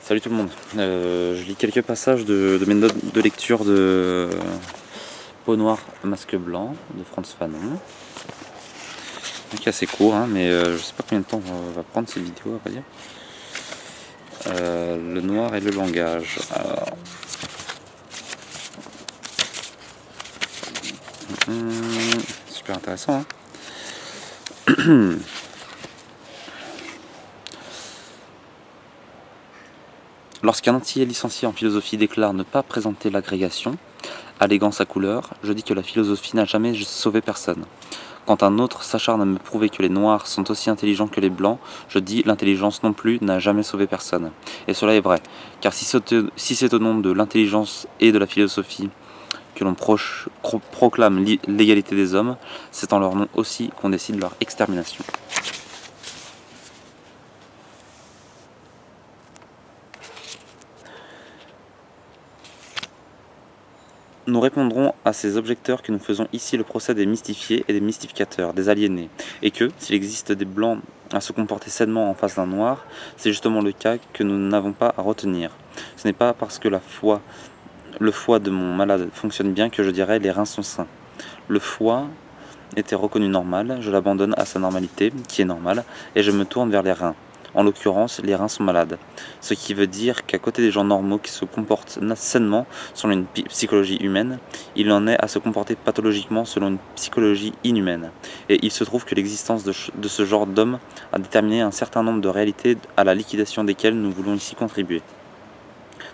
Salut tout le monde. Je lis quelques passages de mes notes de lecture de Peau noire, masque blanc de Frantz Fanon. Donc assez court, hein, mais je sais pas combien de temps va prendre cette vidéo, à vrai dire. Le noir et le langage. Alors, super intéressant. Hein. Lorsqu'un entier licencié en philosophie déclare ne pas présenter l'agrégation, alléguant sa couleur, je dis que la philosophie n'a jamais sauvé personne. Quand un autre s'acharne à me prouver que les noirs sont aussi intelligents que les blancs, je dis l'intelligence non plus n'a jamais sauvé personne. Et cela est vrai, car si c'est au nom de l'intelligence et de la philosophie que l'on proclame l'égalité des hommes, c'est en leur nom aussi qu'on décide leur extermination. Nous répondrons à ces objecteurs que nous faisons ici le procès des mystifiés et des mystificateurs, des aliénés, et que, s'il existe des blancs à se comporter sainement en face d'un noir, c'est justement le cas que nous n'avons pas à retenir. Ce n'est pas parce que le foie de mon malade fonctionne bien que je dirais les reins sont sains. Le foie était reconnu normal, je l'abandonne à sa normalité, qui est normale, et je me tourne vers les reins. En l'occurrence, les reins sont malades. Ce qui veut dire qu'à côté des gens normaux qui se comportent sainement selon une psychologie humaine, il en est à se comporter pathologiquement selon une psychologie inhumaine. Et il se trouve que l'existence de ce genre d'homme a déterminé un certain nombre de réalités à la liquidation desquelles nous voulons ici contribuer.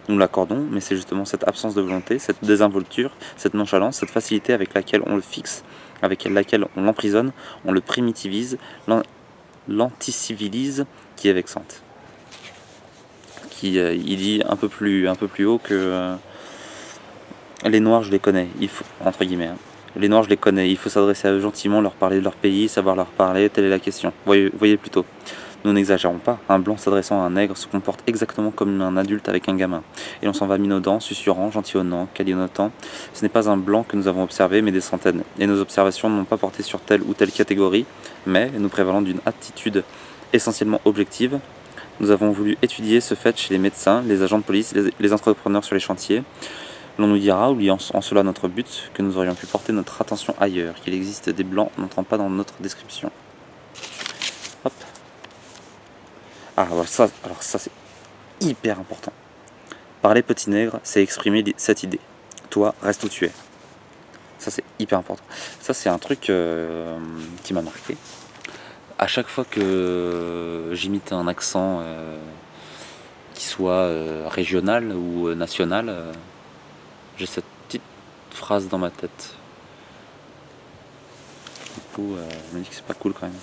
Nous l'accordons, mais c'est justement cette absence de volonté, cette désinvolture, cette nonchalance, cette facilité avec laquelle on le fixe, avec laquelle on l'emprisonne, on le primitivise, l'anticivilise, qui est vexante. Il dit un peu plus haut que les noirs je les connais, il faut, entre guillemets, hein. Les noirs je les connais, il faut s'adresser à eux gentiment, leur parler de leur pays, savoir leur parler, telle est la question. Voyez plutôt. Nous n'exagérons pas, un blanc s'adressant à un nègre se comporte exactement comme un adulte avec un gamin. Et l'on s'en va minaudant, susurrant, gentillonnant, câlinotant. Ce n'est pas un blanc que nous avons observé, mais des centaines. Et nos observations n'ont pas porté sur telle ou telle catégorie, mais, nous prévalant d'une attitude essentiellement objective, nous avons voulu étudier ce fait chez les médecins, les agents de police, les entrepreneurs sur les chantiers. L'on nous dira, oubliant en cela notre but, que nous aurions pu porter notre attention ailleurs, qu'il existe des blancs n'entrant pas dans notre description. Hop. Alors ça c'est hyper important. Parler petit nègre, c'est exprimer cette idée. Toi, reste où tu es. Ça c'est hyper important. Ça c'est un truc qui m'a marqué. À chaque fois que j'imite un accent qui soit régional ou national, j'ai cette petite phrase dans ma tête. Du coup, je me dis que c'est pas cool quand même.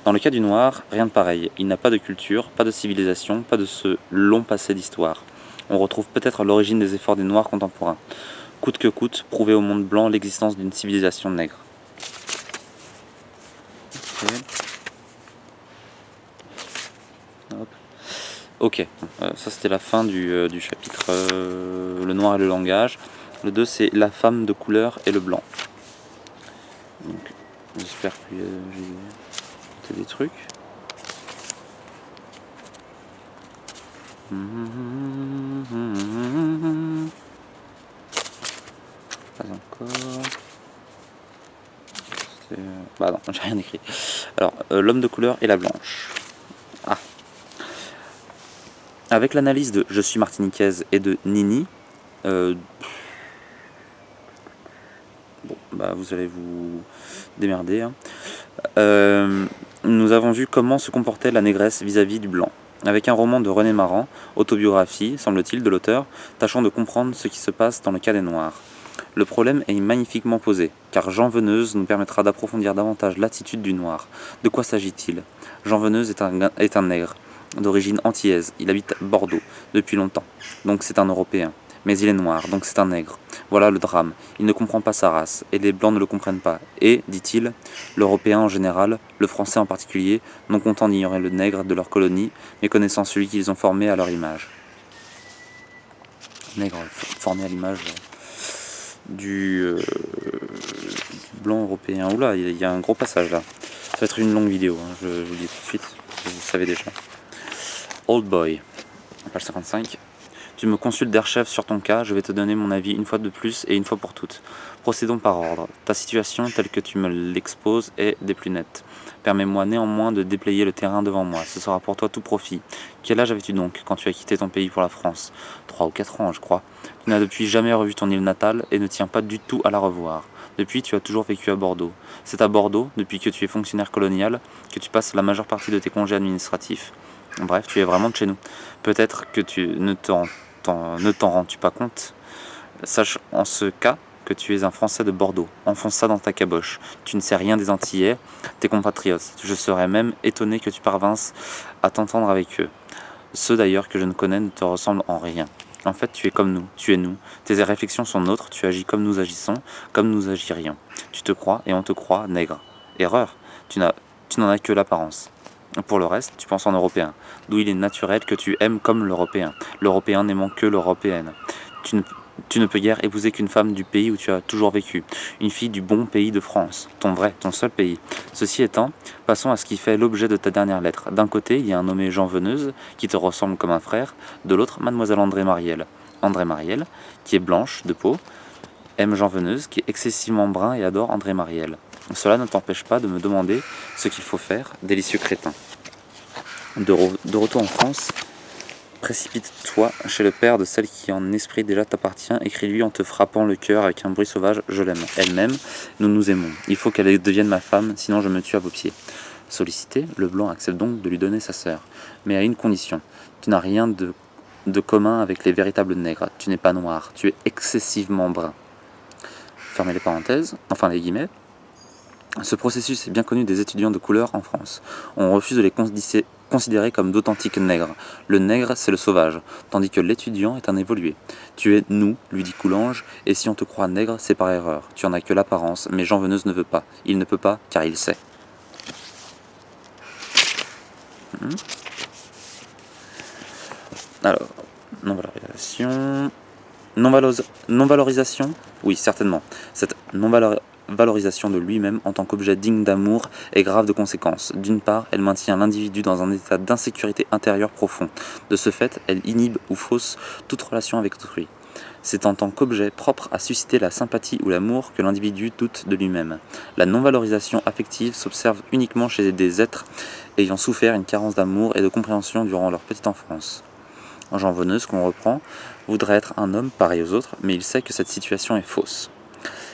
Dans le cas du noir, rien de pareil. Il n'a pas de culture, pas de civilisation, pas de ce long passé d'histoire. On retrouve peut-être l'origine des efforts des noirs contemporains. Coûte que coûte, prouver au monde blanc l'existence d'une civilisation nègre. Ok, ça c'était la fin du chapitre le noir et le langage. Le 2 c'est la femme de couleur et le blanc. Donc j'espère que j'ai des trucs. Pas encore. Bah non, j'ai rien écrit. Alors, l'homme de couleur et la blanche. Ah. Avec l'analyse de Je suis martiniquaise et de Nini, bon, bah vous allez vous démerder. Hein. Nous avons vu comment se comportait la négresse vis-à-vis du blanc. Avec un roman de René Maran, autobiographie, semble-t-il, de l'auteur, tâchons de comprendre ce qui se passe dans le cas des Noirs. Le problème est magnifiquement posé, car Jean Veneuse nous permettra d'approfondir davantage l'attitude du noir. De quoi s'agit-il? Jean Veneuse est un nègre, d'origine antillaise, il habite Bordeaux, depuis longtemps, donc c'est un Européen. Mais il est noir, donc c'est un nègre. Voilà le drame, il ne comprend pas sa race, et les Blancs ne le comprennent pas. Et, dit-il, l'Européen en général, le Français en particulier, non content d'ignorer le nègre de leur colonie, mais connaissant celui qu'ils ont formé à leur image. Nègre formé à l'image du blanc européen. Oula, il y a un gros passage là. Ça va être une longue vidéo, hein, je vous le dis tout de suite, vous le savez déjà. Old Boy. Page 55. Tu me consultes d'Airchef sur ton cas, je vais te donner mon avis une fois de plus et une fois pour toutes. Procédons par ordre. Ta situation, telle que tu me l'exposes, est des plus nettes. Permets-moi néanmoins de déblayer le terrain devant moi, ce sera pour toi tout profit. Quel âge avais-tu donc quand tu as quitté ton pays pour la France ? 3 ou 4 ans, je crois. Tu n'as depuis jamais revu ton île natale et ne tiens pas du tout à la revoir. Depuis, tu as toujours vécu à Bordeaux. C'est à Bordeaux, depuis que tu es fonctionnaire colonial, que tu passes la majeure partie de tes congés administratifs. Bref, tu es vraiment de chez nous. Peut-être que tu ne t'en rends-tu pas compte ? Sache en ce cas que tu es un Français de Bordeaux. Enfonce ça dans ta caboche. Tu ne sais rien des Antillais, tes compatriotes. Je serais même étonné que tu parvinsses à t'entendre avec eux. Ceux d'ailleurs que je ne connais ne te ressemblent en rien. En fait, tu es comme nous, tu es nous. Tes réflexions sont nôtres, tu agis comme nous agissons, comme nous agirions. Tu te crois et on te croit nègre. Erreur, tu n'en as que l'apparence. Pour le reste, tu penses en européen, d'où il est naturel que tu aimes comme l'européen, l'européen n'aimant que l'européenne. Tu ne peux guère épouser qu'une femme du pays où tu as toujours vécu, une fille du bon pays de France, ton seul pays. Ceci étant, passons à ce qui fait l'objet de ta dernière lettre. D'un côté, il y a un nommé Jean Veneuse, qui te ressemble comme un frère, de l'autre, mademoiselle André Marielle. André Marielle, qui est blanche de peau, aime Jean Veneuse, qui est excessivement brun et adore André Marielle. Cela ne t'empêche pas de me demander ce qu'il faut faire, délicieux crétin. De retour en France, précipite-toi chez le père de celle qui en esprit déjà t'appartient, écris-lui en te frappant le cœur avec un bruit sauvage, je l'aime. Elle-même, nous nous aimons. Il faut qu'elle devienne ma femme, sinon je me tue à vos pieds. Sollicité, Leblanc accepte donc de lui donner sa sœur, mais à une condition. Tu n'as rien de commun avec les véritables nègres. Tu n'es pas noir, tu es excessivement brun. Fermez les parenthèses, enfin les guillemets. Ce processus est bien connu des étudiants de couleur en France. On refuse de les considérer comme d'authentiques nègres. Le nègre, c'est le sauvage, tandis que l'étudiant est un évolué. Tu es nous, lui dit Coulanges, et si on te croit nègre, c'est par erreur. Tu en as que l'apparence, mais Jean Veneuse ne veut pas. Il ne peut pas, car il sait. Alors, non-valorisation... Non-valorisation ? Oui, certainement. Cette non-valorisation de lui-même en tant qu'objet digne d'amour est grave de conséquences. D'une part, elle maintient l'individu dans un état d'insécurité intérieure profond. De ce fait, elle inhibe ou fausse toute relation avec autrui. C'est en tant qu'objet propre à susciter la sympathie ou l'amour que l'individu doute de lui-même. La non-valorisation affective s'observe uniquement chez des êtres ayant souffert une carence d'amour et de compréhension durant leur petite enfance. Jean Veneuse, qu'on reprend, voudrait être un homme pareil aux autres, mais il sait que cette situation est fausse.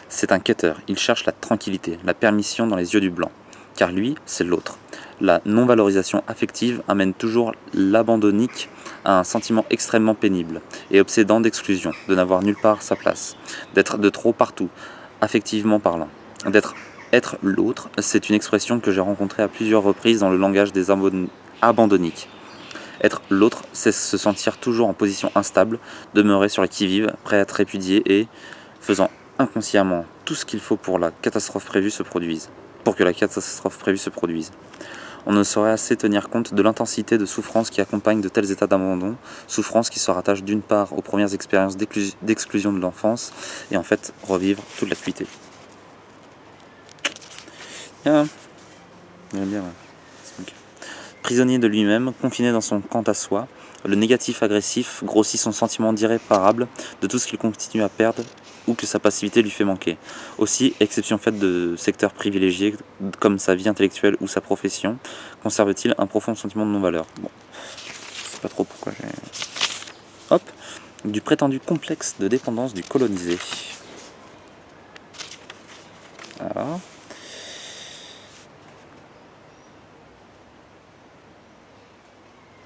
C'est un quêteur, il cherche la tranquillité, la permission dans les yeux du blanc, car lui, c'est l'autre. La non-valorisation affective amène toujours l'abandonnique à un sentiment extrêmement pénible et obsédant d'exclusion, de n'avoir nulle part sa place, d'être de trop partout, affectivement parlant. Être l'autre, c'est une expression que j'ai rencontrée à plusieurs reprises dans le langage des abandonniques. Être l'autre, c'est se sentir toujours en position instable, demeurer sur le qui-vive, prêt à être répudié et faisant inconsciemment tout ce qu'il faut pour que la catastrophe prévue se produise. On ne saurait assez tenir compte de l'intensité de souffrance qui accompagne de tels états d'abandon, souffrance qui se rattache d'une part aux premières expériences d'exclusion de l'enfance et en fait revivre toute l'acuité. Bien, ouais. Prisonnier de lui-même, confiné dans son quant à soi, le négatif agressif grossit son sentiment d'irréparable de tout ce qu'il continue à perdre ou que sa passivité lui fait manquer. Aussi, exception faite de secteurs privilégiés comme sa vie intellectuelle ou sa profession, conserve-t-il un profond sentiment de non-valeur. Bon, je sais pas trop pourquoi j'ai... Hop, du prétendu complexe de dépendance du colonisé. Alors...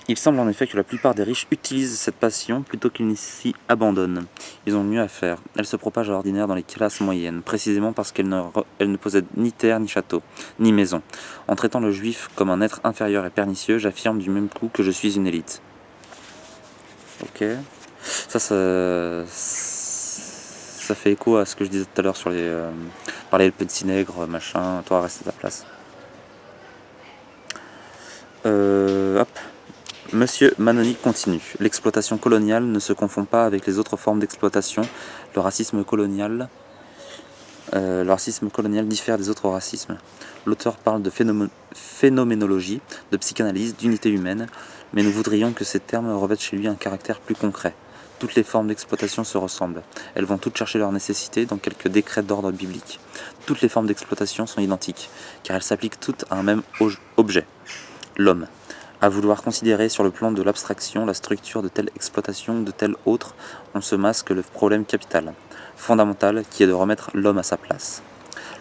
Il semble en effet que la plupart des riches utilisent cette passion plutôt qu'ils n'y s'y abandonnent. Ils ont mieux à faire. Elle se propage à l'ordinaire dans les classes moyennes, précisément parce qu'elle ne possède ni terre, ni château, ni maison. En traitant le juif comme un être inférieur et pernicieux, j'affirme du même coup que je suis une élite. Ok. Ça fait écho à ce que je disais tout à l'heure sur parler le petit nègre, machin, toi reste à ta place. Hop. Monsieur Manoni continue. L'exploitation coloniale ne se confond pas avec les autres formes d'exploitation. Le racisme colonial diffère des autres racismes. L'auteur parle de phénoménologie, de psychanalyse, d'unité humaine. mais nous voudrions que ces termes revêtent chez lui un caractère plus concret. Toutes les formes d'exploitation se ressemblent. Elles vont toutes chercher leur nécessité dans quelques décrets d'ordre biblique. Toutes les formes d'exploitation sont identiques, car elles s'appliquent toutes à un même objet, l'homme. À vouloir considérer sur le plan de l'abstraction la structure de telle exploitation ou de telle autre, on se masque le problème capital, fondamental, qui est de remettre l'homme à sa place.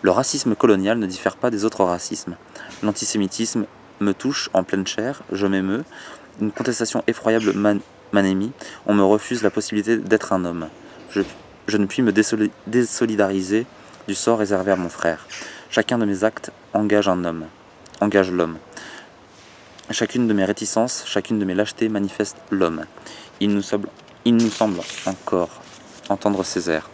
Le racisme colonial ne diffère pas des autres racismes. L'antisémitisme me touche en pleine chair, je m'émeus. Une contestation effroyable m'anémie, on me refuse la possibilité d'être un homme. Je ne puis me désolidariser du sort réservé à mon frère. Chacun de mes actes engage un homme, engage l'homme. Chacune de mes réticences, chacune de mes lâchetés manifeste l'homme. Il nous semble encore entendre ces airs.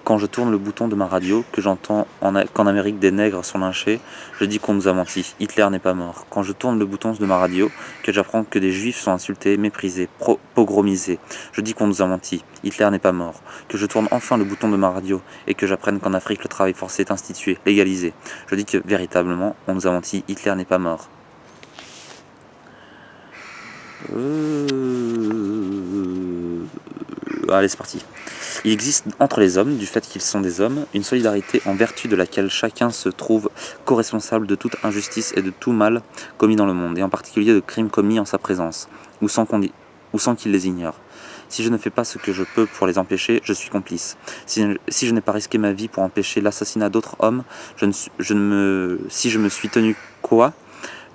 Quand je tourne le bouton de ma radio, que j'entends qu'en Amérique des nègres sont lynchés, je dis qu'on nous a menti. Hitler n'est pas mort. Quand je tourne le bouton de ma radio, que j'apprends que des juifs sont insultés, méprisés, pogromisés, je dis qu'on nous a menti. Hitler n'est pas mort. Que je tourne enfin le bouton de ma radio et que j'apprenne qu'en Afrique le travail forcé est institué, légalisé, je dis que véritablement on nous a menti. Hitler n'est pas mort. Allez, c'est parti. Il existe entre les hommes, du fait qu'ils sont des hommes, une solidarité en vertu de laquelle chacun se trouve co-responsable de toute injustice et de tout mal commis dans le monde, et en particulier de crimes commis en sa présence, ou sans qu'il les ignore. Si je ne fais pas ce que je peux pour les empêcher, je suis complice. Si je n'ai pas risqué ma vie pour empêcher l'assassinat d'autres hommes, si je me suis tenu quoi,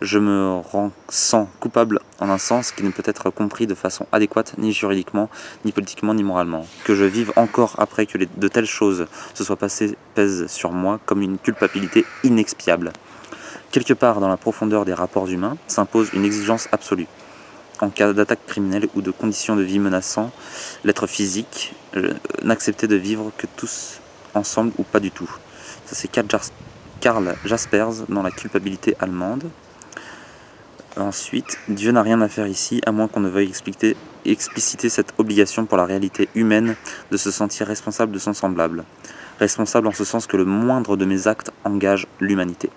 je me sens coupable en un sens qui ne peut être compris de façon adéquate ni juridiquement, ni politiquement, ni moralement. Que je vive encore après que de telles choses se soient passées pèse sur moi comme une culpabilité inexpiable. Quelque part dans la profondeur des rapports humains s'impose une exigence absolue. En cas d'attaque criminelle ou de conditions de vie menaçant l'être physique, n'accepter de vivre que tous ensemble ou pas du tout. Ça c'est Karl Jaspers dans La culpabilité allemande. Ensuite, Dieu n'a rien à faire ici, à moins qu'on ne veuille expliciter cette obligation pour la réalité humaine de se sentir responsable de son semblable. Responsable en ce sens que le moindre de mes actes engage l'humanité.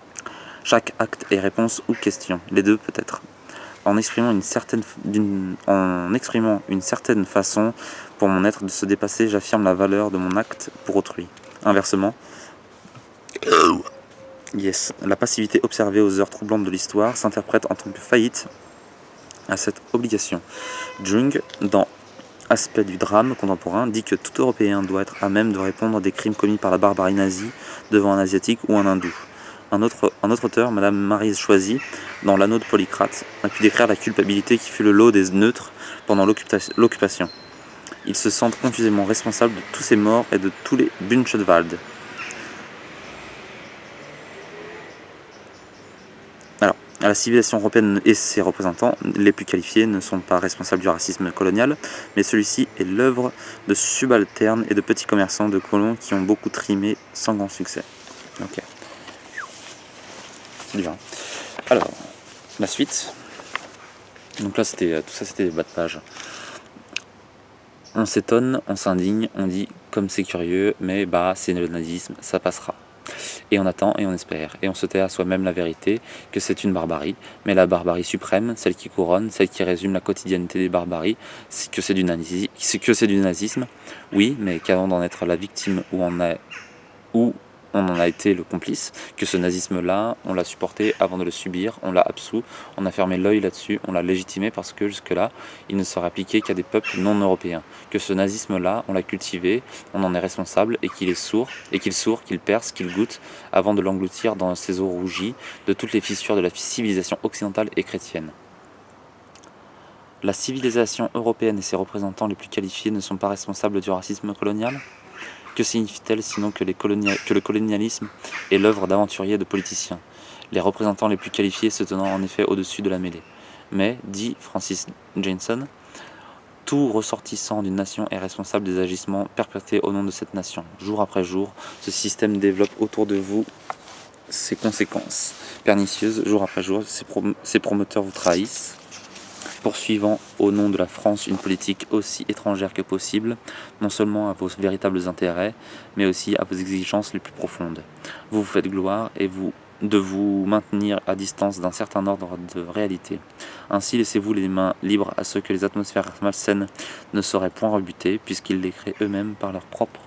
Chaque acte est réponse ou question, les deux peut-être. En exprimant une certaine façon pour mon être de se dépasser, j'affirme la valeur de mon acte pour autrui. Inversement, la passivité observée aux heures troublantes de l'histoire s'interprète en tant que faillite à cette obligation. Jung, dans Aspect du drame contemporain, dit que tout Européen doit être à même de répondre des crimes commis par la barbarie nazie devant un Asiatique ou un Hindou. Un autre auteur, Madame Maryse Choisy, dans L'anneau de Polycrate, a pu décrire la culpabilité qui fut le lot des neutres pendant l'occupation. Ils se sentent confusément responsables de tous ces morts et de tous les Buchenwald. La civilisation européenne et ses représentants les plus qualifiés ne sont pas responsables du racisme colonial, mais celui-ci est l'œuvre de subalternes et de petits commerçants de colons qui ont beaucoup trimé sans grand succès. Ok. C'est bien. Alors, la suite. Donc là, tout ça, c'était des bas de page. On s'étonne, on s'indigne, on dit comme c'est curieux, mais c'est le nazisme, ça passera. Et on attend et on espère, et on se tait à soi-même la vérité, que c'est une barbarie, mais la barbarie suprême, celle qui couronne, celle qui résume la quotidienneté des barbaries, que c'est du nazisme, oui, mais qu'avant d'en être la victime ou on en a été le complice, que ce nazisme-là, on l'a supporté avant de le subir, on l'a absous, on a fermé l'œil là-dessus, on l'a légitimé parce que jusque-là, il ne serait appliqué qu'à des peuples non européens. Que ce nazisme-là, on l'a cultivé, on en est responsable et qu'il qu'il perce, qu'il goûte, avant de l'engloutir dans ses eaux rougies de toutes les fissures de la civilisation occidentale et chrétienne. La civilisation européenne et ses représentants les plus qualifiés ne sont pas responsables du racisme colonial ? Que signifie-t-elle sinon que le colonialisme est l'œuvre d'aventuriers et de politiciens, les représentants les plus qualifiés se tenant en effet au-dessus de la mêlée. Mais, dit Francis Jameson, tout ressortissant d'une nation est responsable des agissements perpétrés au nom de cette nation. Jour après jour, ce système développe autour de vous ses conséquences pernicieuses. Jour après jour, ses promoteurs vous trahissent, poursuivant au nom de la France une politique aussi étrangère que possible, non seulement à vos véritables intérêts, mais aussi à vos exigences les plus profondes. Vous vous faites gloire et vous de vous maintenir à distance d'un certain ordre de réalité. Ainsi, laissez-vous les mains libres à ceux que les atmosphères malsaines ne sauraient point rebuter, puisqu'ils les créent eux-mêmes par leur propre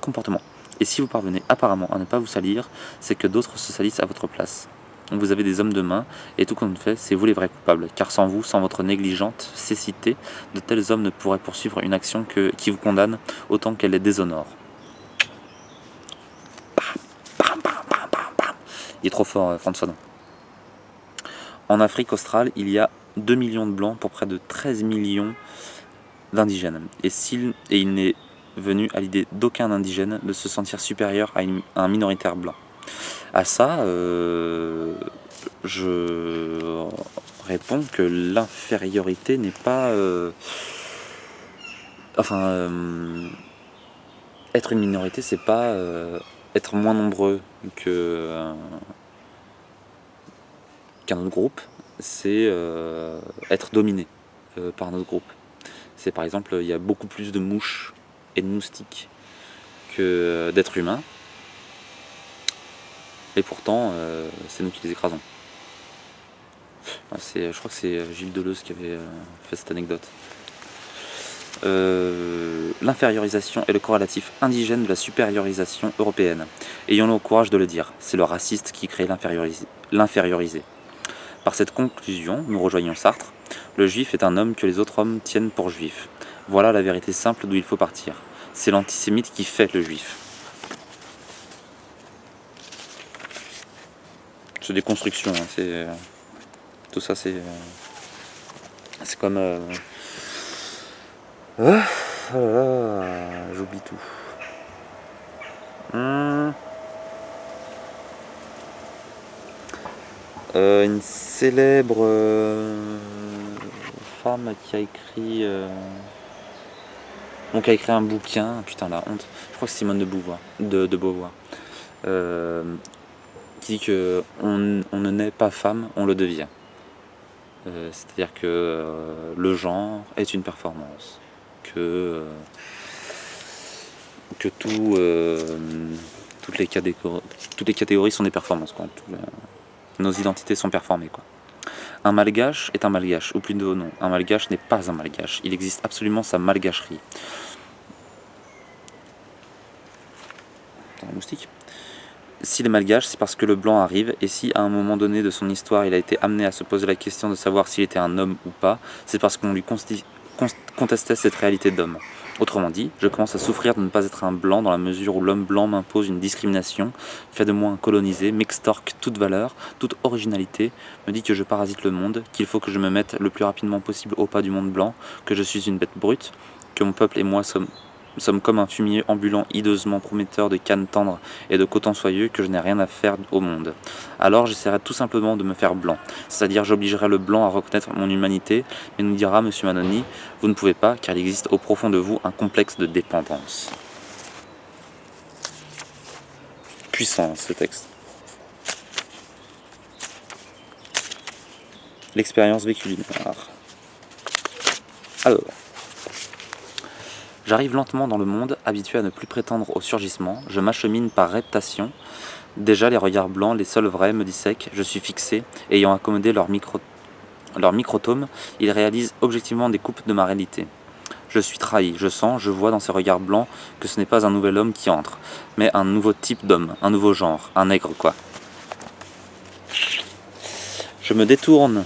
comportement. Et si vous parvenez apparemment à ne pas vous salir, c'est que d'autres se salissent à votre place. Vous avez des hommes de main, et tout compte fait, c'est vous les vrais coupables, car sans vous, sans votre négligente cécité, de tels hommes ne pourraient poursuivre une action qui vous condamne autant qu'elle les déshonore. Il est trop fort, François Fanon. En Afrique australe, il y a 2 millions de blancs pour près de 13 millions d'indigènes. Et il n'est venu à l'idée d'aucun indigène de se sentir supérieur à un minoritaire blanc. À ça, je réponds que l'infériorité n'est pas... être une minorité, c'est pas être moins nombreux qu'un autre groupe, c'est être dominé par un autre groupe. C'est par exemple, il y a beaucoup plus de mouches et de moustiques que d'êtres humains, et pourtant c'est nous qui les écrasons. Je crois que c'est Gilles Deleuze qui avait fait cette anecdote. L'infériorisation est le corrélatif indigène de la supériorisation européenne. Ayons le courage de le dire, c'est le raciste qui crée l'infériorisé. Par cette conclusion, nous rejoignons Sartre. Le juif est un homme que les autres hommes tiennent pour juif. Voilà la vérité simple d'où il faut partir. C'est l'antisémite qui fait le juif. C'est des constructions, hein, tout ça c'est comme... j'oublie tout. Une célèbre femme qui a écrit un bouquin, putain la honte, je crois que c'est Simone de Beauvoir, qui dit que on ne naît pas femme, on le devient. C'est-à-dire que le genre est une performance, que toutes les catégories sont des performances, quoi. Nos identités sont performées, quoi. Un malgache est un malgache, ou plutôt non, un malgache n'est pas un malgache, il existe absolument sa malgacherie. Un moustique. S'il est malgache, c'est parce que le blanc arrive, et si à un moment donné de son histoire il a été amené à se poser la question de savoir s'il était un homme ou pas, c'est parce qu'on lui contestait cette réalité d'homme. Autrement dit, je commence à souffrir de ne pas être un blanc dans la mesure où l'homme blanc m'impose une discrimination, fait de moi un colonisé, m'extorque toute valeur, toute originalité, me dit que je parasite le monde, qu'il faut que je me mette le plus rapidement possible au pas du monde blanc, que je suis une bête brute, que mon peuple et moi sommes comme un fumier ambulant hideusement prometteur de cannes tendres et de coton soyeux, que je n'ai rien à faire au monde. Alors j'essaierai tout simplement de me faire blanc, c'est-à-dire j'obligerai le blanc à reconnaître mon humanité, mais nous dira Monsieur Manoni, vous ne pouvez pas, car il existe au profond de vous un complexe de dépendance. Puissant ce texte. L'expérience vécue du noir. Alors, j'arrive lentement dans le monde, habitué à ne plus prétendre au surgissement, je m'achemine par reptation. Déjà les regards blancs, les seuls vrais, me dissèquent, je suis fixé, ayant accommodé leur microtome, ils réalisent objectivement des coupes de ma réalité. Je suis trahi, je sens, je vois dans ces regards blancs que ce n'est pas un nouvel homme qui entre, mais un nouveau type d'homme, un nouveau genre, un nègre quoi. Je me détourne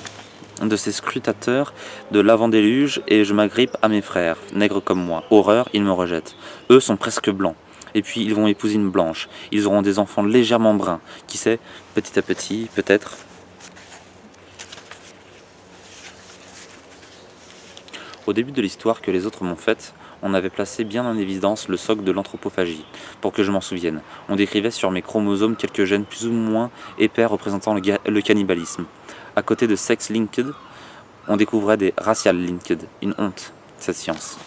de ces scrutateurs de l'avant-déluge et je m'agrippe à mes frères, nègres comme moi. Horreur, ils me rejettent. Eux sont presque blancs. Et puis ils vont épouser une blanche. Ils auront des enfants légèrement bruns. Qui sait, petit à petit, peut-être. Au début de l'histoire que les autres m'ont faite, on avait placé bien en évidence le socle de l'anthropophagie, pour que je m'en souvienne. On décrivait sur mes chromosomes quelques gènes plus ou moins épais représentant le cannibalisme. À côté de sex linked, on découvrait des racial linked. Une honte, cette science.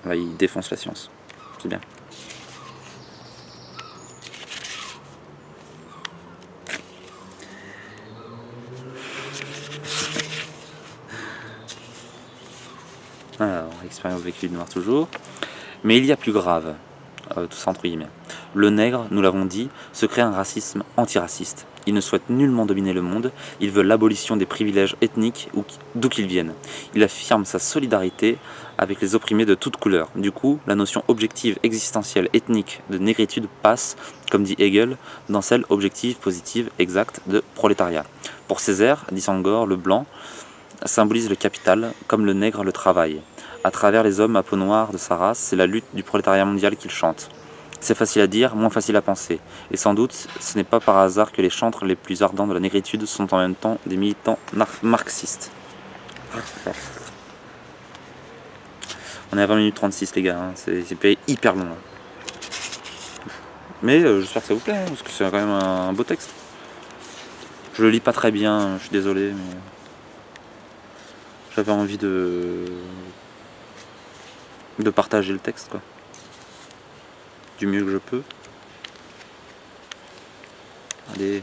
Là, il défonce la science. C'est bien. Alors, expérience vécue du noir toujours. Mais il y a plus grave, tout ça entre guillemets. Le nègre, nous l'avons dit, se crée un racisme antiraciste. Il ne souhaite nullement dominer le monde, il veut l'abolition des privilèges ethniques d'où qu'ils viennent. Il affirme sa solidarité avec les opprimés de toutes couleurs. Du coup, la notion objective, existentielle, ethnique de négritude passe, comme dit Hegel, dans celle objective, positive, exacte de prolétariat. Pour Césaire, dit Senghor, le blanc symbolise le capital, comme le nègre le travail. À travers les hommes à peau noire de sa race, c'est la lutte du prolétariat mondial qu'il chante. C'est facile à dire, moins facile à penser. Et sans doute, ce n'est pas par hasard que les chantres les plus ardents de la négritude sont en même temps des militants marxistes. On est à 20 minutes 36 les gars, hein. C'est hyper long. Là. Mais j'espère que ça vous plaît, hein, parce que c'est quand même un beau texte. Je le lis pas très bien, je suis désolé, mais j'avais envie de partager le texte, quoi. Du mieux que je peux. Allez,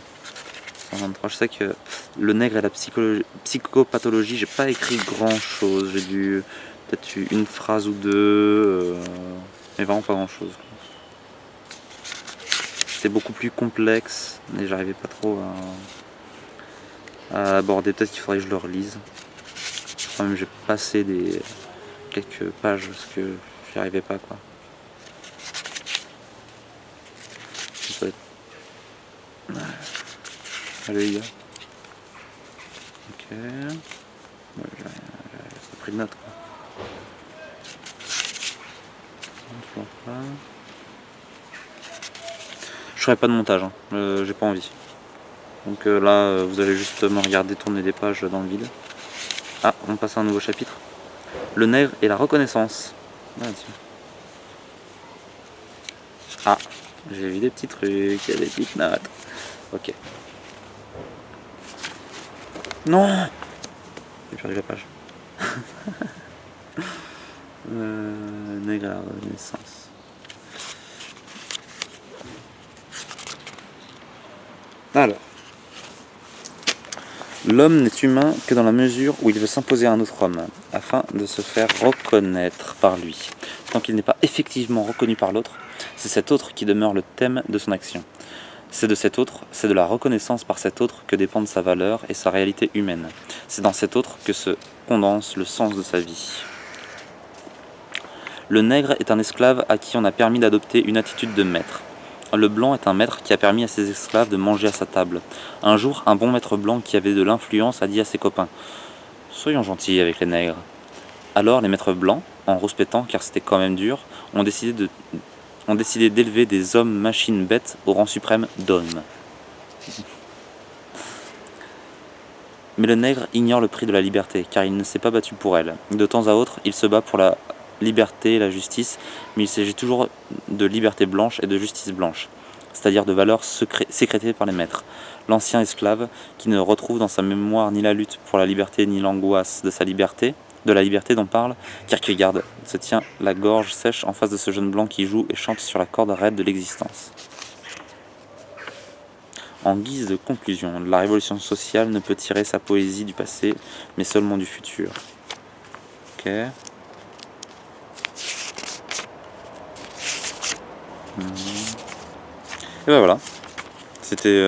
123. Je sais que le nègre et la psychopathologie, j'ai pas écrit grand chose. J'ai dû peut-être une phrase ou deux, mais vraiment pas grand chose. C'était beaucoup plus complexe, mais j'arrivais pas trop à aborder. Peut-être qu'il faudrait que je le relise. Quand même, j'ai passé quelques pages parce que j'y arrivais pas, quoi. Allez les gars. Ok. Ouais, j'ai pas pris de notes, quoi. Je ferai pas de montage, hein. J'ai pas envie. Donc là, vous allez juste me regarder tourner des pages dans le vide. Ah, on passe à un nouveau chapitre. Le nègre et la reconnaissance. Ah, tiens. Ah, j'ai vu des petits trucs, il y a des petites notes. Ok. Non, j'ai perdu la page. Nègre à la renaissance. Alors. L'homme n'est humain que dans la mesure où il veut s'imposer à un autre homme, afin de se faire reconnaître par lui. Tant qu'il n'est pas effectivement reconnu par l'autre, c'est cet autre qui demeure le thème de son action. C'est de cet autre, c'est de la reconnaissance par cet autre que dépendent sa valeur et sa réalité humaine. C'est dans cet autre que se condense le sens de sa vie. Le nègre est un esclave à qui on a permis d'adopter une attitude de maître. Le blanc est un maître qui a permis à ses esclaves de manger à sa table. Un jour, un bon maître blanc qui avait de l'influence a dit à ses copains « Soyons gentils avec les nègres ». Alors les maîtres blancs, en rouspétant car c'était quand même dur, ont décidé d'élever des hommes machines bêtes au rang suprême d'hommes. Mais le nègre ignore le prix de la liberté, car il ne s'est pas battu pour elle. De temps à autre, il se bat pour la liberté et la justice, mais il s'agit toujours de liberté blanche et de justice blanche, c'est-à-dire de valeurs sécrétées par les maîtres. L'ancien esclave, qui ne retrouve dans sa mémoire ni la lutte pour la liberté ni l'angoisse de la liberté dont parle Kierkegaard, se tient la gorge sèche en face de ce jeune blanc qui joue et chante sur la corde raide de l'existence. En guise de conclusion, la révolution sociale ne peut tirer sa poésie du passé, mais seulement du futur. Ok. Et ben voilà, c'était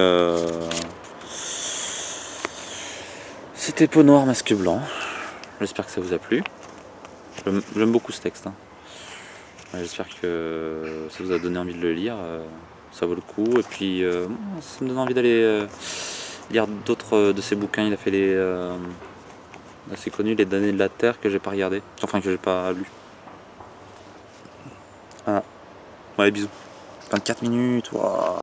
Peau Noire Masque Blanc. J'espère que ça vous a plu. J'aime beaucoup ce texte, hein. J'espère que ça vous a donné envie de le lire, ça vaut le coup. Et puis ça me donne envie d'aller lire d'autres de ses bouquins. Il a fait les assez connus, Les damnés de la Terre, que j'ai pas regardé, enfin que j'ai pas lu. Voilà. Ouais, bisous. 24 minutes, wow.